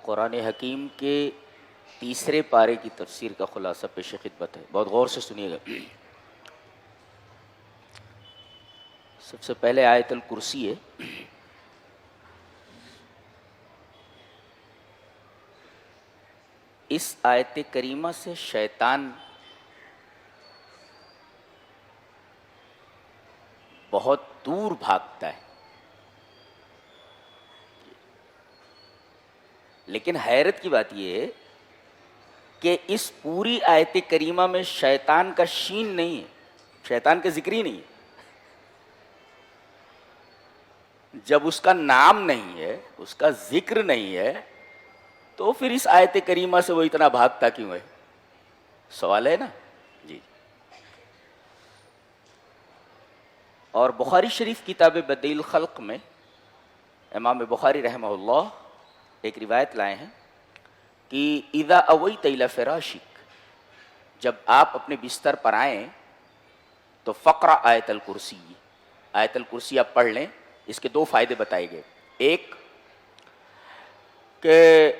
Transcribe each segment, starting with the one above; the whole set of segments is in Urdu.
قرآن حکیم کے تیسرے پارے کی تفسیر کا خلاصہ پیش خدمت ہے، بہت غور سے سنیے گا۔ سب سے پہلے آیت الکرسی ہے۔ اس آیت کریمہ سے شیطان بہت دور بھاگتا ہے، لیکن حیرت کی بات یہ ہے کہ اس پوری آیت کریمہ میں شیطان کا شین نہیں ہے، شیطان کا ذکر ہی نہیں ہے۔ جب اس کا نام نہیں ہے، اس کا ذکر نہیں ہے، تو پھر اس آیت کریمہ سے وہ اتنا بھاگتا کیوں ہے؟ سوال ہے نا جی۔ اور بخاری شریف کتاب بدیع الخلق میں امام بخاری رحمہ اللہ ایک روایت لائے ہیں کہ اذا اویت الی فراشک، جب آپ اپنے بستر پر آئیں تو فقرہ آیت الکرسی، آیت الکرسی آپ پڑھ لیں۔ اس کے دو فائدے بتائے گئے، ایک کہ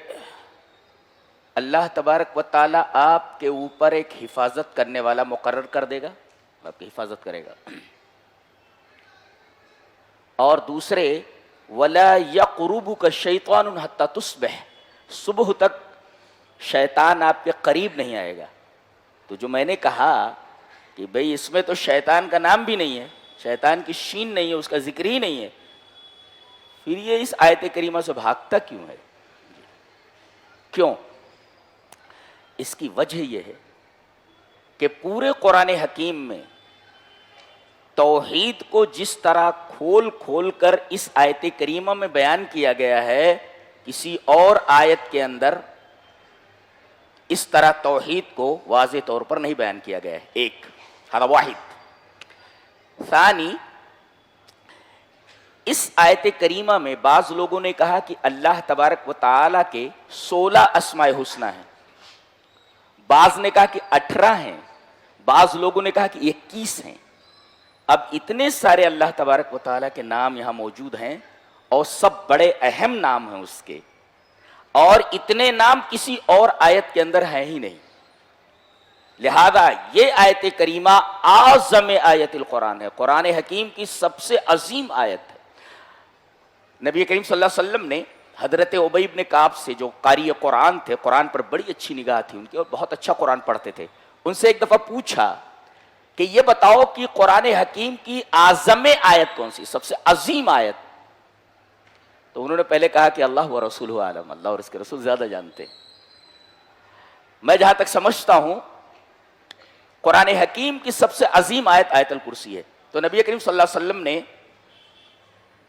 اللہ تبارک و تعالی آپ کے اوپر ایک حفاظت کرنے والا مقرر کر دے گا، آپ کی حفاظت کرے گا، اور دوسرے وَلَا يَقْرُبُكَ الشَّيْطَانُ حَتَّى تُصْبِحَ، صبح تک شیطان آپ کے قریب نہیں آئے گا۔ تو جو میں نے کہا کہ بھئی اس میں تو شیطان کا نام بھی نہیں ہے، شیطان کی شین نہیں ہے، اس کا ذکر ہی نہیں ہے، پھر یہ اس آیت کریمہ سے بھاگتا کیوں ہے؟ کیوں؟ اس کی وجہ یہ ہے کہ پورے قرآن حکیم میں توحید کو جس طرح کھول کھول کر اس آیت کریمہ میں بیان کیا گیا ہے، کسی اور آیت کے اندر اس طرح توحید کو واضح طور پر نہیں بیان کیا گیا ہے۔ ایک ہذا واحد۔ ثانی، اس آیت کریمہ میں بعض لوگوں نے کہا کہ اللہ تبارک و تعالی کے 16 اسماء حسنی ہیں، بعض نے کہا کہ 18 ہیں، بعض لوگوں نے کہا کہ 21 ہیں۔ اب اتنے سارے اللہ تبارک و تعالیٰ کے نام یہاں موجود ہیں اور سب بڑے اہم نام ہیں اس کے، اور اتنے نام کسی اور آیت کے اندر ہیں ہی نہیں، لہذا یہ آیت کریمہ اعظم آیت القرآن ہے، قرآن حکیم کی سب سے عظیم آیت ہے۔ نبی کریم صلی اللہ علیہ وسلم نے حضرت ابی بن کعب سے، جو قاری قرآن تھے، قرآن پر بڑی اچھی نگاہ تھی ان کی اور بہت اچھا قرآن پڑھتے تھے، ان سے ایک دفعہ پوچھا کہ یہ بتاؤ کہ قرآن حکیم کی اعظم آیت کون سی، سب سے عظیم آیت؟ تو انہوں نے پہلے کہا کہ اللہ و رسولہ عالم، اللہ اور اس کے رسول زیادہ جانتے ہیں۔ میں جہاں تک سمجھتا ہوں قرآن حکیم کی سب سے عظیم آیت آیت الکرسی ہے۔ تو نبی کریم صلی اللہ علیہ وسلم نے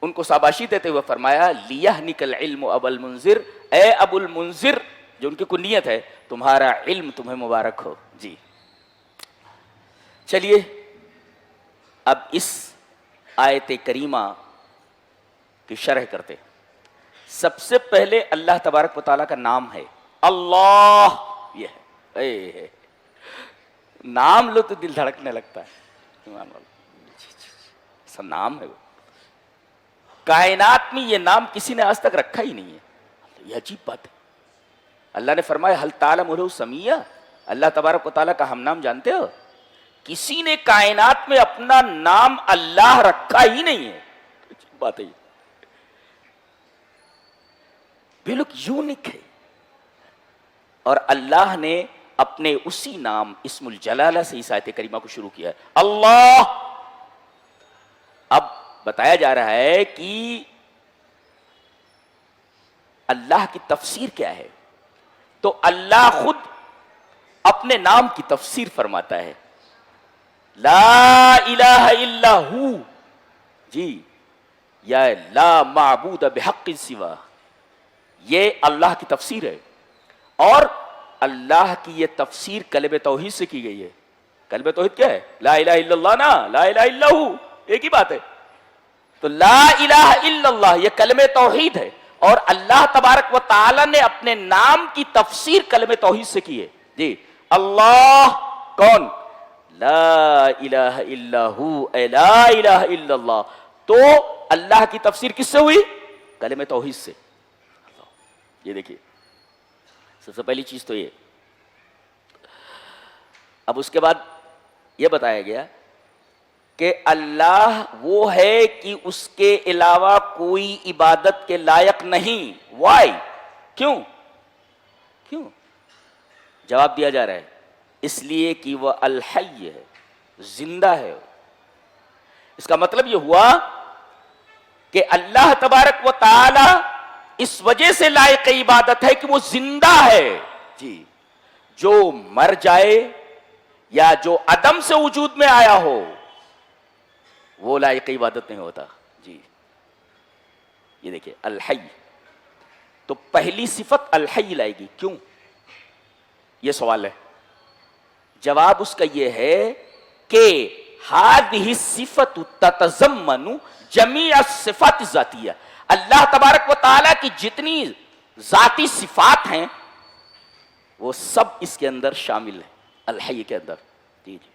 ان کو شاباشی دیتے ہوئے فرمایا لیہنک العلم ابا المنذر، اے ابو المنذر، جو ان کی کنیت ہے، تمہارا علم تمہیں مبارک ہو۔ جی چلیے اب اس آیت کریمہ کی شرح کرتے۔ سب سے پہلے اللہ تبارک و تعالیٰ کا نام ہے اللہ، یہ ہے نام لو تو دل دھڑکنے لگتا ہے، ایسا نام ہے وہ۔ کائنات میں یہ نام کسی نے آج تک رکھا ہی نہیں ہے، یہ عجیب بات ہے۔ اللہ نے فرمایا حل تعلم لہ سمیہ، اللہ تبارک و تعالیٰ کا ہم نام جانتے ہو؟ کسی نے کائنات میں اپنا نام اللہ رکھا ہی نہیں ہے، عجیب بات ہے، بالکل یونیک ہے۔ اور اللہ نے اپنے اسی نام اسم الجلالہ سے اس آیت کریمہ کو شروع کیا ہے، اللہ۔ اب بتایا جا رہا ہے کہ اللہ کی تفسیر کیا ہے، تو اللہ خود اپنے نام کی تفسیر فرماتا ہے، لا الہ الا ہو، جی، یا لا معبود بحق سوا، یہ اللہ کی تفسیر ہے۔ اور اللہ کی یہ تفسیر کلمہ توحید سے کی گئی ہے۔ کلمہ توحید کیا ہے؟ لا الہ الا اللہ، نا لا الہ الا ہو، ایک ہی بات ہے۔ تو لا الہ الا اللہ یہ کلمہ توحید ہے، اور اللہ تبارک و تعالی نے اپنے نام کی تفسیر کلمہ توحید سے کی ہے۔ جی اللہ کون؟ لا الہ الا ہو، اے لا الہ الا اللہ۔ تو اللہ کی تفسیر کس سے ہوئی؟ کلمہ توحید سے۔ یہ دیکھیے سب سے پہلی چیز تو یہ. اب اس کے بعد یہ بتایا گیا کہ اللہ وہ ہے کہ اس کے علاوہ کوئی عبادت کے لائق نہیں. وائی؟ کیوں؟ جواب دیا جا رہا ہے اس لیے کہ وہ الحی ہے، زندہ ہے. اس کا مطلب یہ ہوا کہ اللہ تبارک و تعالی اس وجہ سے لائق عبادت ہے کہ وہ زندہ ہے. جی، جو مر جائے یا جو عدم سے وجود میں آیا ہو وہ لائق عبادت نہیں ہوتا. جی، یہ دیکھیے الحی، تو پہلی صفت الحی لائے گی. کیوں؟ یہ سوال ہے. جواب اس کا یہ ہے کہ هذه الصفت تتضمن جميع الصفات الذاتیہ. اللہ تبارک و تعالیٰ کی جتنی ذاتی صفات ہیں وہ سب اس کے اندر شامل ہے، الحی کے اندر. جی جی،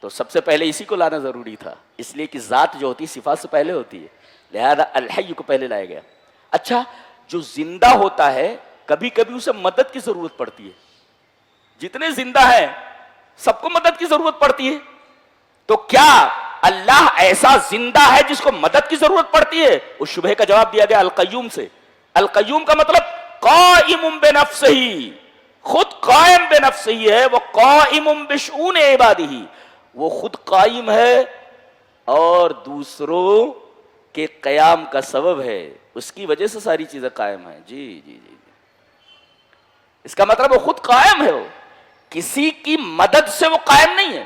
تو سب سے پہلے اسی کو لانا ضروری تھا، اس لیے کہ ذات جو ہوتی ہے صفات سے پہلے ہوتی ہے، لہذا الحی کو پہلے لایا گیا. اچھا، جو زندہ ہوتا ہے کبھی کبھی اسے مدد کی ضرورت پڑتی ہے. جتنے زندہ ہیں سب کو مدد کی ضرورت پڑتی ہے. تو کیا اللہ ایسا زندہ ہے جس کو مدد کی ضرورت پڑتی ہے؟ اس شبہ کا جواب دیا گیا القیوم سے. القیوم کا مطلب قائم بنفسہ، خود قائم بنفسہ ہے. وہ قائم بشؤون عبادہ، وہ خود قائم ہے اور دوسروں کے قیام کا سبب ہے. اس کی وجہ سے ساری چیزیں قائم ہیں. جی جی جی، اس کا مطلب وہ خود قائم ہے، وہ کسی کی مدد سے وہ قائم نہیں ہے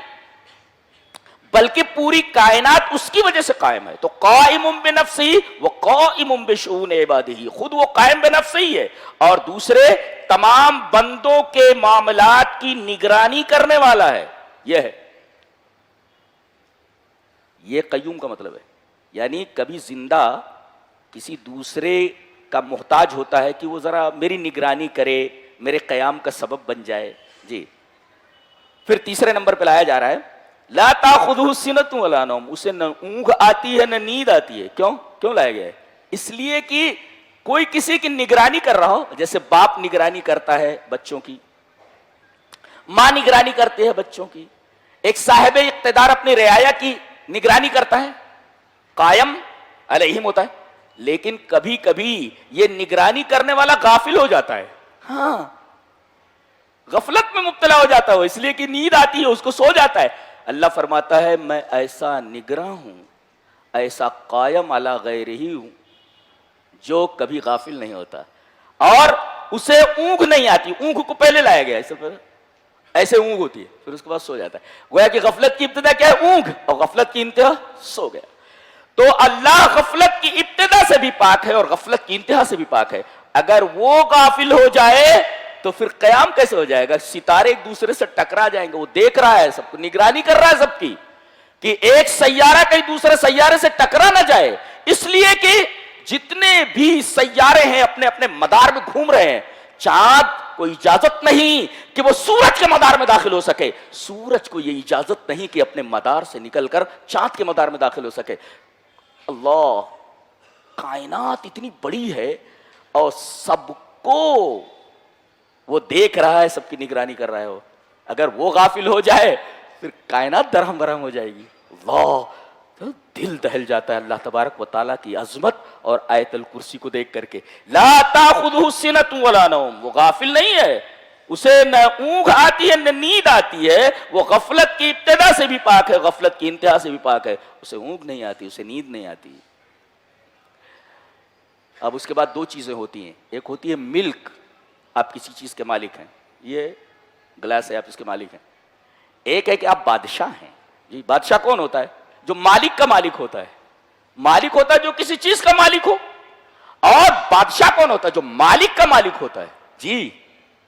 بلکہ پوری کائنات اس کی وجہ سے قائم ہے. تو قائم بنفسہ و قائم بشؤون عبادہ، خود وہ قائم بنفسہ ہی ہے اور دوسرے تمام بندوں کے معاملات کی نگرانی کرنے والا ہے. یہ ہے، یہ قیوم کا مطلب ہے. یعنی کبھی زندہ کسی دوسرے کا محتاج ہوتا ہے کہ وہ ذرا میری نگرانی کرے، میرے قیام کا سبب بن جائے. جی، پھر تیسرے نمبر پہ لایا جا رہا ہے لا تاخذہ سنۃ ولا نوم، اسے نہ اونگ آتی ہے نہ نیند آتی ہے. کیوں لایا گیا ہے؟ اس لیے کہ کوئی کسی کی نگرانی کر رہا ہو، جیسے باپ نگرانی کرتا ہے بچوں کی، ماں نگرانی کرتی ہے بچوں کی، ایک صاحب اقتدار اپنی رعایا کی نگرانی کرتا ہے، قائم علیہم ہوتا ہے. لیکن کبھی کبھی یہ نگرانی کرنے والا غافل ہو جاتا ہے. ہاں، غفلت میں مبتلا ہو جاتا ہے، اس لیے کہ نیند آتی ہے، اس کو سو جاتا ہے. اللہ فرماتا ہے میں ایسا نگراں ہوں، ایسا قائم علی غیرہ ہوں جو کبھی غافل نہیں ہوتا اور اسے اونگ نہیں آتی. اونگ کو پہلے لایا گیا، ایسے اونگ ہوتی ہے پھر اس کے بعد سو جاتا ہے. گویا کہ غفلت کی ابتدا کیا ہے؟ اونگ، اور غفلت کی انتہا سو گیا. تو اللہ غفلت کی ابتدا سے بھی پاک ہے اور غفلت کی انتہا سے بھی پاک ہے. اگر وہ غافل ہو جائے تو پھر قیام کیسے ہو جائے گا؟ ستارے ایک دوسرے سے ٹکرا جائیں گے. وہ دیکھ رہا ہے سب کو، نگرانی کر رہا ہے سب کی کہ ایک سیارہ کہیں دوسرے سیارے سے ٹکرا نہ جائے. اس لیے کہ جتنے بھی سیارے ہیں اپنے اپنے مدار میں گھوم رہے ہیں. چاند کو اجازت نہیں کہ وہ سورج کے مدار میں داخل ہو سکے، سورج کو یہ اجازت نہیں کہ اپنے مدار سے نکل کر چاند کے مدار میں داخل ہو سکے. اللہ، کائنات اتنی بڑی ہے اور سب کو وہ دیکھ رہا ہے، سب کی نگرانی کر رہا ہے. اگر وہ غافل ہو جائے پھر کائنات درہم برہم ہو جائے گی. اللہ، دل دہل جاتا ہے اللہ تبارک و تعالیٰ کی عظمت اور آیت الکرسی کو دیکھ کر کے. لا تاخذہ سنۃ ولا نوم، وہ غافل نہیں ہے، اسے نہ اونگ آتی ہے نہ نیند آتی ہے. وہ غفلت کی ابتدا سے بھی پاک ہے، غفلت کی انتہا سے بھی پاک ہے. اسے اونگ نہیں آتی، اسے نیند نہیں آتی. اب اس کے بعد دو چیزیں ہوتی ہیں. ایک ہوتی ہے ملک، آپ کسی چیز کے مالک ہیں، یہ گلاس ہے آپ اس کے مالک ہیں. ایک ہے کہ آپ بادشاہ ہیں. جی، بادشاہ کون ہوتا ہے؟ جو مالک کا مالک ہوتا ہے. مالک ہوتا ہے جو کسی چیز کا مالک ہو. اور بادشاہ کون ہوتا ہے؟ جو مالک کا مالک ہوتا ہے. جی،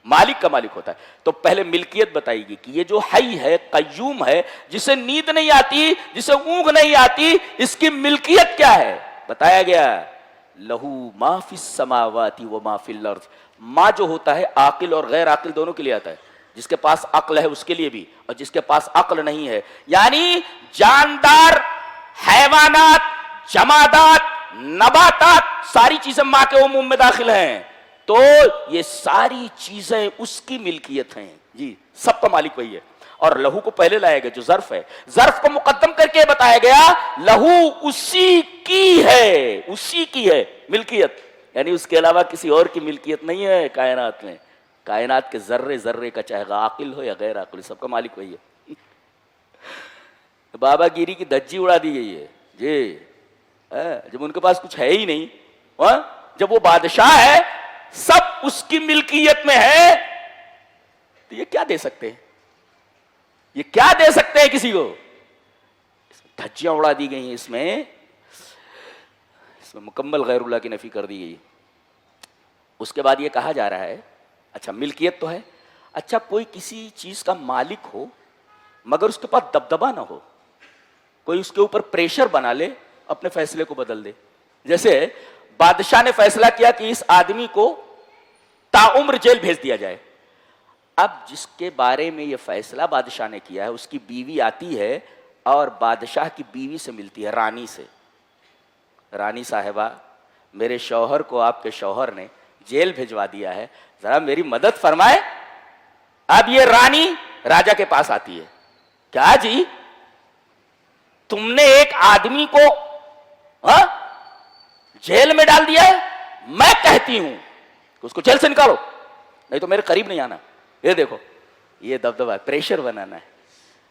مالک کا مالک ہوتا ہے. تو پہلے ملکیت بتائی گی کہ یہ جو حی ہے، قیوم ہے، جسے نیند نہیں آتی، جسے اونگ نہیں آتی، اس کی ملکیت کیا ہے؟ بتایا گیا لہو ما فی السماوات و ما فی الارض. ما جو ہوتا ہے عاقل اور غیر عاقل دونوں کے لیے آتا ہے. جس کے پاس عقل ہے اس کے لیے بھی، اور جس کے پاس عقل نہیں ہے، یعنی جاندار، حیوانات، جمادات، نباتات، ساری چیزیں ماں کے عموم میں داخل ہیں. تو تو یہ ساری چیزیں اس کی ملکیت ہیں جی، سب کا مالک وہی ہے. اور لہو کو پہلے لایا گیا جو ظرف ہے، ظرف کو مقدم کر کے بتایا گیا لہو اسی کی ہے، اسی کی ہے ملکیت، یعنی اس کے علاوہ کسی اور کی ملکیت نہیں ہے کائنات میں. کائنات کے ذرے ذرے کا چاہے عاقل ہو یا غیر عاقل، سب کا مالک وہی ہے. بابا گیری کی دھجی اڑا دی گئی ہے جی، جب ان کے پاس کچھ ہے ہی نہیں، جب وہ بادشاہ ہے سب اس کی ملکیت میں ہے، تو یہ کیا دے سکتے ہیں؟ یہ کیا دے سکتے ہیں کسی کو؟ دھجیاں اڑا دی گئی ہیں، اس میں مکمل غیر اللہ کی نفی کر دی گئی. اس کے بعد یہ کہا جا رہا ہے اچھا ملکیت تو ہے، اچھا کوئی کسی چیز کا مالک ہو مگر اس کے پاس دبدبا نہ ہو، کوئی اس کے اوپر پریشر بنا لے، اپنے فیصلے کو بدل دے. جیسے بادشاہ نے فیصلہ کیا کہ اس آدمی کو تاعمر جیل بھیج دیا جائے. اب جس کے بارے میں یہ فیصلہ بادشاہ نے کیا ہے اس کی بیوی آتی ہے اور بادشاہ کی بیوی سے ملتی ہے، رانی سے. رانی صاحبہ، میرے شوہر کو آپ کے شوہر نے جیل بھیجوا دیا ہے، ذرا میری مدد فرمائے. اب یہ رانی راجا کے پاس آتی ہے، کیا جی تم نے ایک آدمی کو جیل میں ڈال دیا ہے، میں کہتی ہوں کہ اس کو جیل سے نکالو نہیں تو میرے قریب نہیں آنا. یہ دیکھو یہ دبدبا ہے، پریشر بنانا ہے.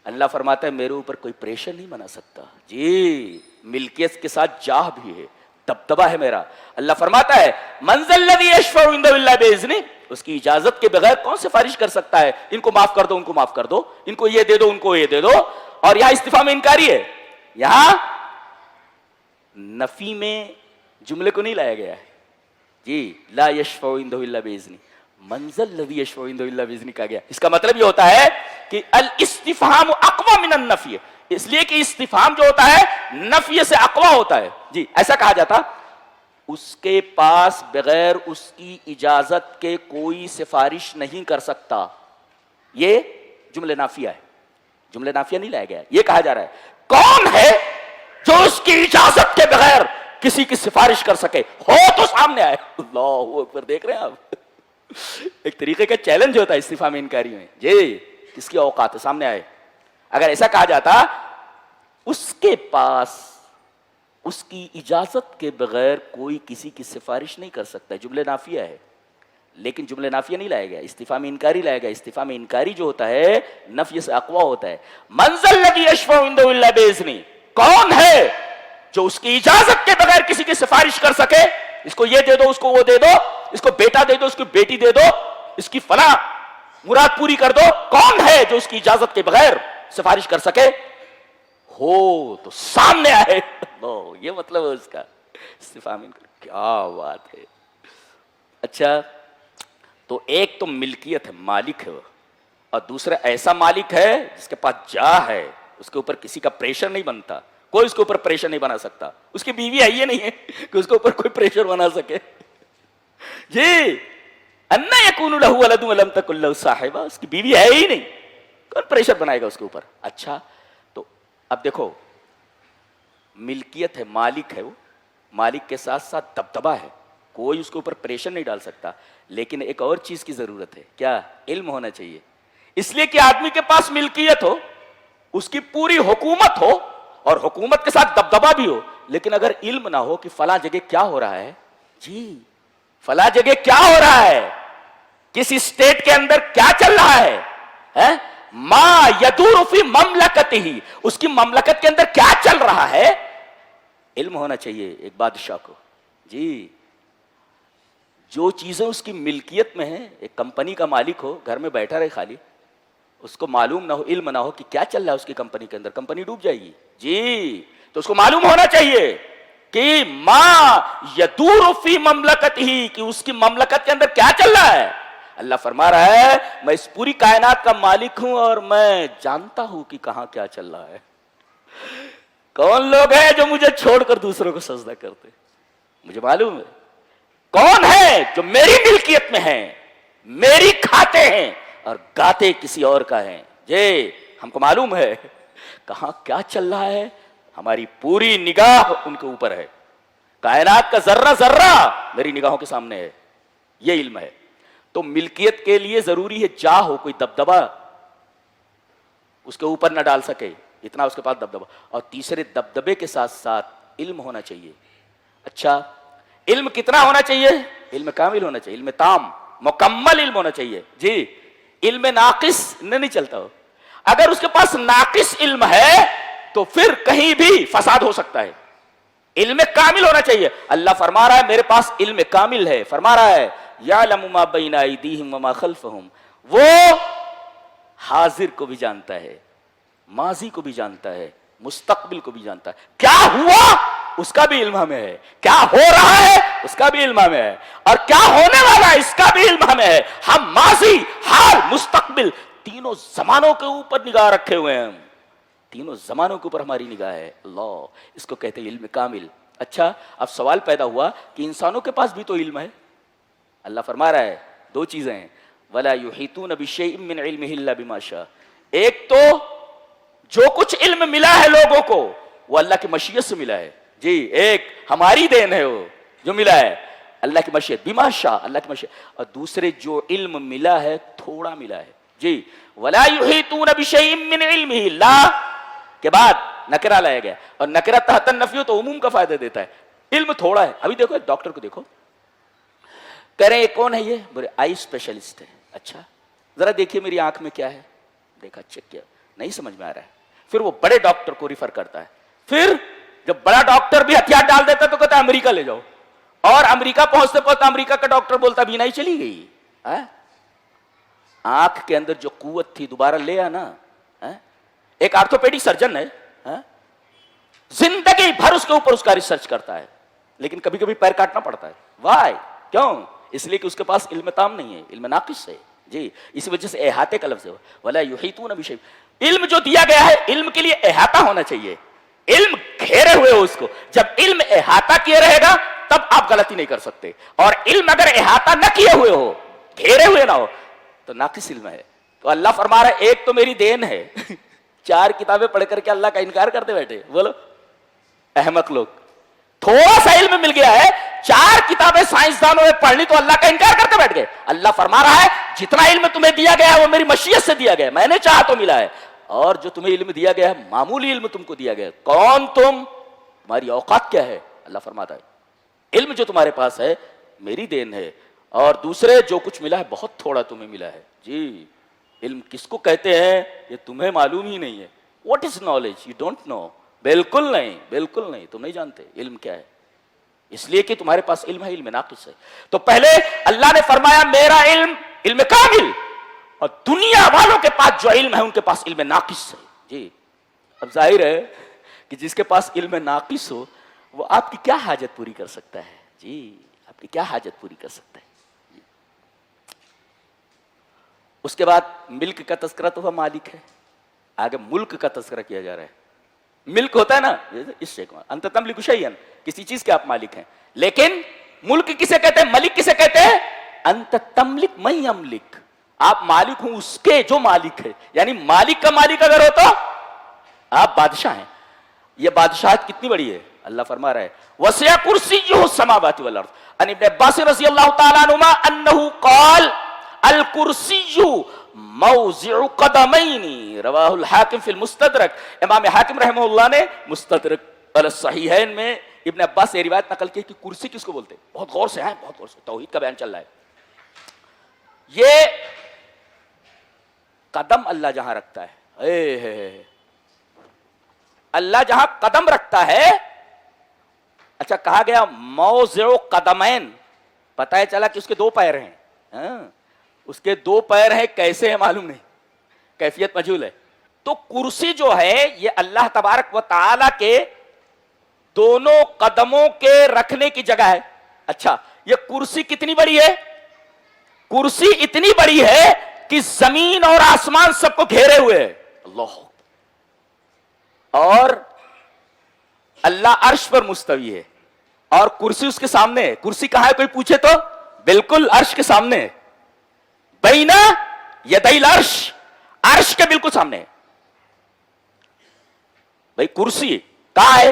اللہ فرماتا ہے میرے اوپر کوئی پریشر نہیں بنا سکتا جی، ملکیت کے ساتھ جاہ بھی ہے، دبدبا ہے میرا. اللہ فرماتا ہے من ذا الذی یشفع عنده الا باذنہ، اس کی اجازت کے بغیر کون سفارش کر سکتا ہے؟ ان کو معاف کر دو، ان کو معاف کر دو، ان کو یہ دے دو، ان کو یہ دے دو. اور یہاں استفہام انکاری ہے، یہاں نفی میں جملے کو نہیں لایا گیا ہے جی. لا یشفع عنده الا باذنہ، من ذا الذی یشفع عنده الا باذنہ کہا گیا. اس کا مطلب یہ ہوتا ہے کہ الاستفہام اقوی من النفی، اس لیے کہ استفہام جو ہوتا ہے نفی سے اقوی ہوتا ہے جی. ایسا کہا جاتا اس کے پاس بغیر اس کی اجازت کے کوئی سفارش نہیں کر سکتا، یہ جملہ نافیہ ہے، جملہ نافیہ نہیں لایا گیا. یہ کہا جا رہا ہے کون ہے جو اس کی اجازت کے بغیر کسی کی سفارش کر سکے، ہو تو سامنے آئے. اللہ اکبر، دیکھ رہے ہیں آپ، ایک طریقے کا چیلنج ہوتا ہے استفہام انکاری میں جی، کس کی اوقات ہے سامنے آئے. اگر ایسا کہا جاتا اس کے پاس اس کی اجازت کے بغیر کوئی کسی کی سفارش نہیں کر سکتا، جملہ نافیہ ہے. لیکن جملہ نافیہ نہیں لایا گیا، استفہام انکاری لایا گیا. استفہام انکاری جو ہوتا ہے نفی سے اقوی ہوتا ہے. من ذا الذی یشفع عنده الا باذنہ، کون ہے جو اس کی اجازت کے بغیر کسی کی سفارش کر سکے؟ اس کو یہ دے دو، اس کو وہ دے دو، اس کو بیٹا دے دو، اس کو بیٹی دے دو، اس کی فلاں مراد پوری کر دو. کون ہے جو اس کی اجازت کے بغیر سفارش کر سکے؟ ہو تو سامنے آئے. یہ مطلب ہے اس کا استفہام انکاری. کیا بات ہے. اچھا تو ایک تو ملکیت ہے، مالک ہے وہ، اور دوسرا ایسا مالک ہے جس کے پاس جا ہے، اس کے اوپر کسی کا پریشر نہیں بنتا، کوئی اس کے اوپر پریشر نہیں بنا سکتا. اس کی بیوی ہے یہ نہیں ہے کہ اس کے اوپر کوئی پریشر بنا سکے جی. انا یکون لہ ولد ولم تکن لہ صاحبہ، اس کی بیوی ہے ہی نہیں، کون پریشر بنائے گا اس کے اوپر. اچھا تو اب دیکھو ملکیت ہے، مالک ہے وہ، مالک کے ساتھ ساتھ دبدبا ہے، کوئی اس کے اوپر پریشر نہیں ڈال سکتا. لیکن ایک اور چیز کی ضرورت ہے، کیا؟ علم ہونا چاہیے. اس لیے کہ آدمی کے پاس ملکیت ہو، اس کی پوری حکومت ہو اور حکومت کے ساتھ دبدبا بھی ہو، لیکن اگر علم نہ ہو کہ فلاں جگہ کیا ہو رہا ہے جی، فلاں جگہ کیا ہو رہا ہے، کس اسٹیٹ کے اندر کیا چل رہا ہے، ما یدور فی مملکتہ، اس کی مملکت کے اندر کیا چل رہا ہے، علم ہونا چاہیے ایک بادشاہ کو جی. جو چیزیں اس کی ملکیت میں ہیں، ایک کمپنی کا مالک ہو، گھر میں بیٹھا رہے خالی، اس کو معلوم نہ ہو، علم نہ ہو کہ کیا چل رہا ہے اس کی کمپنی کے اندر، کمپنی ڈوب جائے گی جی. تو اس کو معلوم ہونا چاہیے کہ ما یدور فی مملکتہ، کہ اس کی مملکت کے اندر کیا چل رہا ہے. اللہ فرما رہا ہے میں اس پوری کائنات کا مالک ہوں اور میں جانتا ہوں کہ کہاں کیا چل رہا ہے. کون لوگ ہیں جو مجھے چھوڑ کر دوسروں کو سجدہ کرتے؟ مجھے معلوم ہے. کون ہے جو میری ملکیت میں ہیں، میری کھاتے ہیں اور گاتے کسی اور کا ہیں جی. ہم کو معلوم ہے کہاں کیا چل رہا ہے، ہماری پوری نگاہ ان کے اوپر ہے. کائنات کا ذرہ ذرہ میری نگاہوں کے سامنے ہے یہ علم ہے. تو ملکیت کے لیے ضروری ہے جا ہو, کوئی دبدبا اس کے اوپر نہ ڈال سکے, اتنا اس کے پاس دبدبا. اور تیسرے دبدبے کے ساتھ ساتھ علم ہونا چاہیے. اچھا علم کتنا ہونا چاہیے؟ علم کامل ہونا چاہیے, علم تام مکمل علم ہونا چاہیے. جی علم ناقص نہیں چلتا ہو. اگر اس کے پاس ناقص علم ہے تو پھر کہیں بھی فساد ہو سکتا ہے. علم کامل ہونا چاہیے. اللہ فرما رہا ہے میرے پاس علم کامل ہے, فرما رہا ہے یعلم ما بین ایدیہم وما خلفہم, وہ حاضر کو بھی جانتا ہے, ماضی کو بھی جانتا ہے, مستقبل کو بھی جانتا ہے. کیا ہوا اس کا بھی علم ہمیں ہے, کیا ہو رہا ہے اس کا بھی علم ہمیں ہے, اور کیا ہونے والا ہے اس کا بھی علم ہمیں ہے. ہم ماضی, حال, مستقبل تینوں زمانوں کے اوپر نگاہ رکھے ہوئے ہیں. تینوں زمانوں کے اوپر ہماری نگاہ ہے. اللہ, اس کو کہتے ہیں علم کامل. اچھا اب سوال پیدا ہوا کہ انسانوں کے پاس بھی تو علم ہے. اللہ فرما رہا ہے دو چیزیں ہیں, وَلَا يُحِيطُونَ بِشَيْءٍ مِّنْ عِلْمِهِ إِلَّا بِمَا شَاءَ. ایک تو جو کچھ علم ملا ہے لوگوں کو وہ اللہ کی مشیت سے ملا ہے. جی ایک ہماری دین ہے وہ جو ملا ہے, اللہ کی مشیت, بما شاء, اللہ کی مشیت. اور دوسرے جو علم ملا ہے تھوڑا ملا ہے. جی وَلَا يُحِيطُونَ بِشَيْءٍ مِّنْ عِلْمِهِ, لا کے بعد نکرہ لایا گیا, اور نکرہ تحت النفی تو عموم کا فائدہ دیتا ہے. علم تھوڑا ہے. ابھی دیکھو ایک ڈاکٹر کو دیکھو, کہہ رہے ہیں کون ہے یہ, بولے آئی اسپیشلسٹ ہے. اچھا ذرا دیکھیے میری آنکھ میں کیا ہے, دیکھا چیک کیا, نہیں سمجھ میں آ رہا ہے. پھر وہ بڑے ڈاکٹر کو ریفر کرتا ہے. پھر جب بڑا ڈاکٹر بھی ہتھیار ڈال دیتا تو کہتا ہے امریکہ لے جاؤ, اور امریکہ پہنچتے پہنچتے امریکہ کا ڈاکٹر بولتا بھی نہیں چلی گئی. آنکھ کے اندر جو قوت تھی دوبارہ لے آنا. ایک آرتھوپیڈک سرجن ہے, زندگی بھر اس کے اوپر اس کا ریسرچ کرتا ہے, لیکن کبھی کبھی پیر کاٹنا پڑتا ہے. وائی, کیوں؟ اس لیے کہ اس کے پاس علم تام نہیں ہے, علم ناقص ہے. جی اسی وجہ سے احاطے کا لفظ ہے, ولا یحیطون بشیء. علم جو دیا گیا ہے علم کے لیے احاطہ ہونا چاہیے, علم گھیرے ہوئے ہو اس کو. جب علم احاطہ کیے رہے گا تب آپ غلطی نہیں کر سکتے, اور علم اگر احاطہ نہ کیے ہوئے ہو, گھیرے ہوئے نہ ہو, تو ناقص علم ہے. تو اللہ فرما رہا ہے ایک تو میری دین ہے. 4 کتابیں پڑھ کر کے اللہ کا انکار کرتے بیٹھے, بولو احمق لوگ. تھوڑا سا علم مل گیا ہے, 4 کتابیں سائنسدانوں نے پڑھ لی تو اللہ کا انکار کرتے بیٹھ گئے. اللہ فرما رہا ہے جتنا علم تمہیں دیا گیا ہے وہ میری مشیت سے دیا گیا ہے, میں نے چاہا تو ملا ہے. اور جو تمہیں علم دیا گیا ہے معمولی علم تم کو دیا گیا ہے. کون تم, تمہاری اوقات کیا ہے؟ اللہ فرماتا ہے علم جو تمہارے پاس ہے میری دین ہے, اور دوسرے جو کچھ ملا ہے بہت تھوڑا تمہیں ملا ہے. جی علم کس کو کہتے ہیں یہ تمہیں معلوم ہی نہیں ہے. What is knowledge, you don't know. بالکل نہیں, بالکل نہیں, تم نہیں جانتے علم کیا ہے, اس لیے کہ تمہارے پاس علم ہے, علم ناقص ہے. تو پہلے اللہ نے فرمایا میرا علم علم کامل, اور دنیا والوں کے پاس جو علم ہے ان کے پاس علم ناقص ہے. جی اب ظاہر ہے کہ جس کے پاس علم ناقص ہو وہ آپ کی کیا حاجت پوری کر سکتا ہے. جی آپ کی کیا حاجت پوری کر سکتا ہے. اس کے بعد ملک کا تذکرہ تو وہ مالک ہے, آگے ملک کا تذکرہ کیا جا رہا ہے. ملک ہوتا ہے نا اس سے, انت تملک شیئا, کسی چیز کے آپ مالک ہیں. لیکن ملک کسے کہتے ہیں, ملک کسے کہتے ہیں؟ انت تملک من یملک, آپ مالک ہوں اس کے جو مالک ہے. یعنی مالک کا مالک اگر ہو تو آپ بادشاہ ہیں. یہ بادشاہت کتنی بڑی ہے, اللہ فرما رہا ہے وسع کرسیہ السماوات والارض. ان ابن عباس رضی اللہ تعالی عنہما انہ قال الکرسی موضع قدمین, رواہ الحاکم فی المستدرک. امام حاکم رحمہ اللہ نے مستدرک الصحیحین میں ابن عباس سے روایت نقل کی کہ کرسی کس کو بولتے ہیں. بہت غور سے ہیں, بہت غور سے, توحید کا بیان چل رہا ہے. یہ قدم اللہ جہاں رکھتا ہے, اللہ جہاں قدم رکھتا ہے. اچھا کہا گیا موضع قدمین, پتہ ہے چلا کہ اس کے 2 پیر ہیں. اس کے 2 پیر ہیں, کیسے ہیں معلوم نہیں, کیفیت مجہول ہے. تو کرسی جو ہے یہ اللہ تبارک و تعالی کے دونوں قدموں کے رکھنے کی جگہ ہے. اچھا یہ کرسی کتنی بڑی ہے؟ کرسی اتنی بڑی ہے کہ زمین اور آسمان سب کو گھیرے ہوئے ہے. اللہ, اور اللہ عرش پر مستوی ہے, اور کرسی اس کے سامنے ہے. کرسی کہاں ہے کوئی پوچھے تو بالکل عرش کے سامنے ہے, بینا یدی العرش, عرش کے بالکل سامنے ہے. بھائی کرسی کہاں ہے؟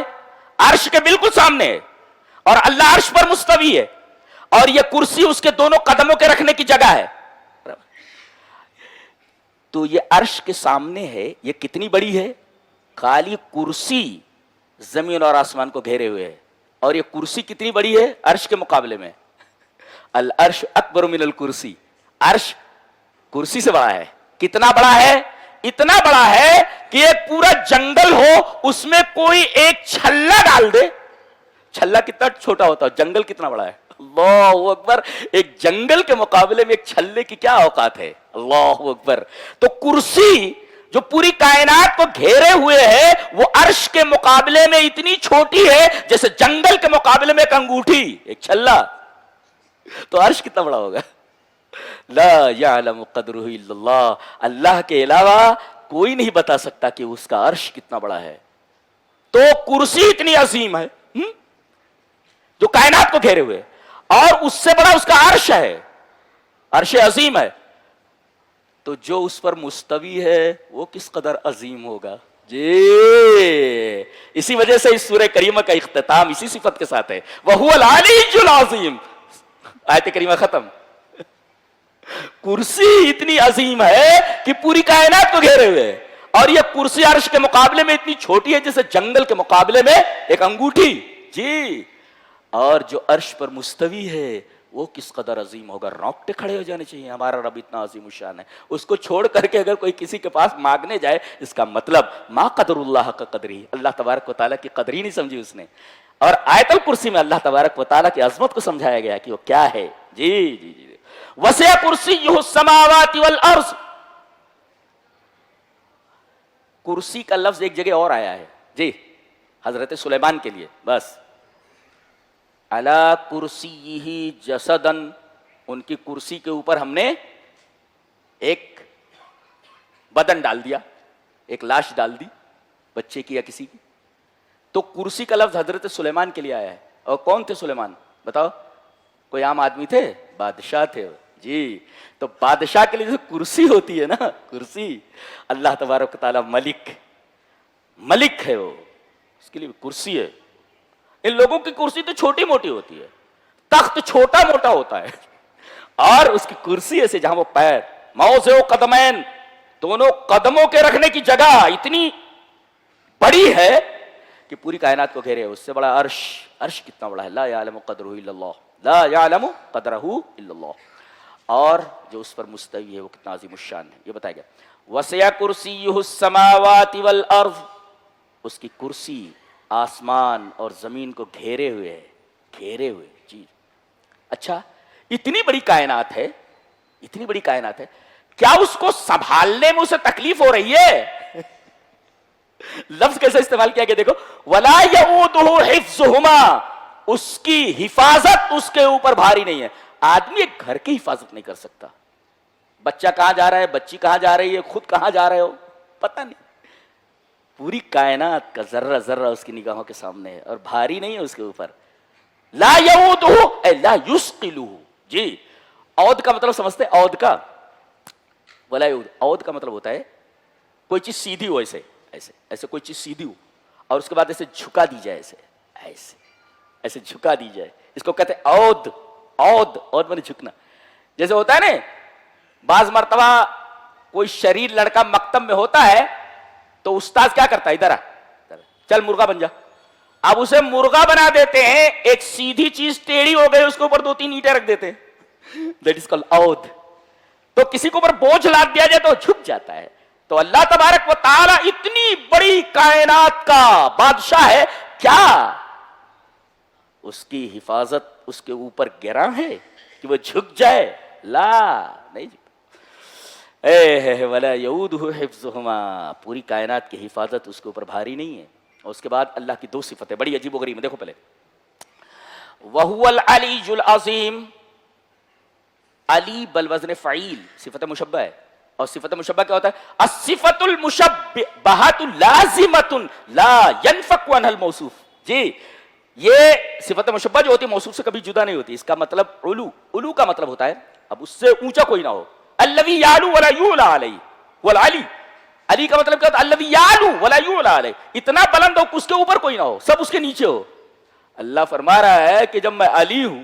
عرش کے بالکل سامنے ہے, اور اللہ عرش پر مستوی ہے. اور یہ کرسی اس کے دونوں قدموں کے رکھنے کی جگہ ہے. تو یہ عرش کے سامنے ہے. یہ کتنی بڑی ہے؟ خالی کرسی زمین اور آسمان کو گھیرے ہوئے ہے. اور یہ کرسی کتنی بڑی ہے عرش کے مقابلے میں؟ العرش اکبر من الکرسی. عرش کرسی سے بڑا ہے. کتنا بڑا ہے؟ اتنا بڑا ہے کہ ایک پورا جنگل ہو, اس میں کوئی ایک چھلا ڈال دے. چھلا کتنا چھوٹا ہوتا ہے, جنگل کتنا بڑا ہے. اللہ اکبر. ایک جنگل کے مقابلے میں ایک چھلے کی کیا اوقات ہے. اللہ اکبر. تو کرسی جو پوری کائنات کو گھیرے ہوئے ہے, وہ عرش کے مقابلے میں اتنی چھوٹی ہے جیسے جنگل کے مقابلے میں ایک انگوٹھی, ایک چھلا. تو عرش کتنا بڑا ہوگا. لا یعلم قدرہ الا اللہ. اللہ کے علاوہ کوئی نہیں بتا سکتا کہ اس کا عرش کتنا بڑا ہے. تو کرسی اتنی عظیم ہے جو کائنات کو گھیرے ہوئے, اور اس سے بڑا اس کا عرش ہے, عرش عظیم ہے. تو جو اس پر مستوی ہے وہ کس قدر عظیم ہوگا. جی اسی وجہ سے اس سورہ کریمہ کا اختتام اسی صفت کے ساتھ ہے, وَهُوَ الْعَلِيُّ الْعَظِيمُ. آیت کریمہ ختم. کرسی اتنی عظیم ہے کہ پوری کائنات کو گھیرے ہوئے, اور یہ کرسی عرش کے مقابلے میں اتنی چھوٹی ہے جیسے جنگل کے مقابلے میں ایک انگوٹھی. جی اور جو عرش پر مستوی ہے وہ کس قدر عظیم ہوگا. رونگٹے کھڑے ہو جانے چاہیے. ہمارا رب اتنا عظیم الشان ہے, اس کو چھوڑ کر کے اگر کوئی کسی کے پاس مانگنے جائے, اس کا مطلب ما قدر اللہ کا قدری, اللہ تبارک و تعالیٰ کی قدر ہی نہیں سمجھی اس نے. اور آیت الکرسی میں اللہ تبارک و تعالیٰ کی عظمت کو سمجھایا گیا کہ وہ کیا ہے. جی جی جی. وسع کرسیہ السماوات والارض. کرسی کا لفظ ایک جگہ اور آیا ہے جی, حضرت سلیمان کے لیے. بس علی کرسیہ جسدن, ان کی کرسی کے اوپر ہم نے ایک بدن ڈال دیا, ایک لاش ڈال دی بچے کی یا کسی کی. تو کرسی کا لفظ حضرت سلیمان کے لیے آیا ہے. اور کون تھے سلیمان بتاؤ؟ کوئی عام آدمی تھے؟ بادشاہ تھے. جی تو بادشاہ کے لیے جو کرسی ہوتی ہے نا, کرسی, اللہ تبارک و تعالیٰ ملک, ملک ہے وہ, اس کے لیے کرسی ہے. ان لوگوں کی کرسی تو چھوٹی موٹی ہوتی ہے, تخت چھوٹا موٹا ہوتا ہے, اور اس کی کرسی ایسے جہاں وہ پیر, موضع و قدمین, دونوں قدموں کے رکھنے کی جگہ اتنی بڑی ہے کہ پوری کائنات کو گھیرے. اس سے بڑا عرش. عرش کتنا بڑا ہے. لا یعلم قدرہ الا اللہ, لا یعلم قدرہ الا اللہ. اور جو اس پر مستوی ہے وہ کتنا عظیم الشان ہے, یہ بتایا گیا. وسع کرسیہ السماوات والارض. اس کی کرسی آسمان اور زمین کو گھیرے ہوئے ہے, گھیرے ہوئے. جی اچھا, اتنی بڑی کائنات ہے, اتنی بڑی کائنات ہے, کیا اس کو سنبھالنے میں اسے تکلیف ہو رہی ہے؟ لفظ کیسے استعمال کیا گیا دیکھو, ولا یؤودہ حفظہما. اس کی حفاظت اس کے اوپر بھاری نہیں ہے. آدمی ایک گھر کی حفاظت نہیں کر سکتا. بچہ کہاں جا رہا ہے, بچی کہاں جا رہی ہے, خود کہاں جا رہے ہو, پتہ نہیں. پوری کائنات کا ذرہ ذرہ اس کی نگاہوں کے سامنے ہے, اور بھاری نہیں ہے اس کے اوپر. لا یؤودہ اے لا یثقلہ. جی عود کا مطلب سمجھتے ہیں, عود کا, ولا یؤود, عود کا مطلب ہوتا ہے کوئی چیز سیدھی ہو, ایسے ایسے ایسے کوئی چیز سیدھی ہو, اور اس کے بعد ایسے جھکا دی جائے, ایسے ایسے ایسے جھکا دی جائے, اس کو کہتے ہیں عود. عود, عود میں جھکنا. جیسے ہوتا ہے نا, بعض مرتبہ کوئی شریر لڑکا مکتب میں ہوتا ہے تو استاد کیا کرتا ہے, ادھر آ, چل مرغا بن جا. اب اسے مرغا بنا دیتے ہیں, ایک سیدھی چیز ٹیڑھی ہو گئی, اس کے اوپر 2-3 اینٹیں رکھ دیتے ہیں. دیٹ از کالڈ عود. تو کسی کے اوپر بوجھ لاد دیا جائے تو جھک جاتا ہے. تو اللہ تبارک و تعالی اتنی بڑی کائنات کا بادشاہ ہے, کیا اس کی حفاظت اس کے اوپر گراں ہے کہ وہ جھک جائے؟ لا, نہیں جھک. اے ولا یؤودہ حفظہما. پوری کائنات کی حفاظت اس کے اوپر بھاری نہیں ہے. اور اس کے بعد اللہ کی 2 صفتیں بڑی عجیب و غریب ہیں. دیکھو پہلے, وَهُوَ الْعَلِيُّ الْعَظِيمُ. علی بالوزن فعیل, صفت مشبہ ہے. اور صفت مشبہ کیا ہوتا ہے؟ الصفۃ المشبہۃ لازمۃ لا ينفک عنہا الموصوف. جی یہ صفت مشبہ جو ہوتی ہے موصوف سے کبھی جدا نہیں ہوتی. اس کا مطلب علو, علو کا مطلب ہوتا ہے اب اس سے اونچا کوئی نہ ہو. الذی یعلو ولا یعلی علیہ والعلی. علی کا مطلب کیا ہوتا ہے؟ الذی یعلو ولا یعلی علیہ, اتنا بلند ہو کہ اس کے اوپر کوئی نہ ہو, سب اس کے نیچے ہو. اللہ فرما رہا ہے کہ جب میں علی ہوں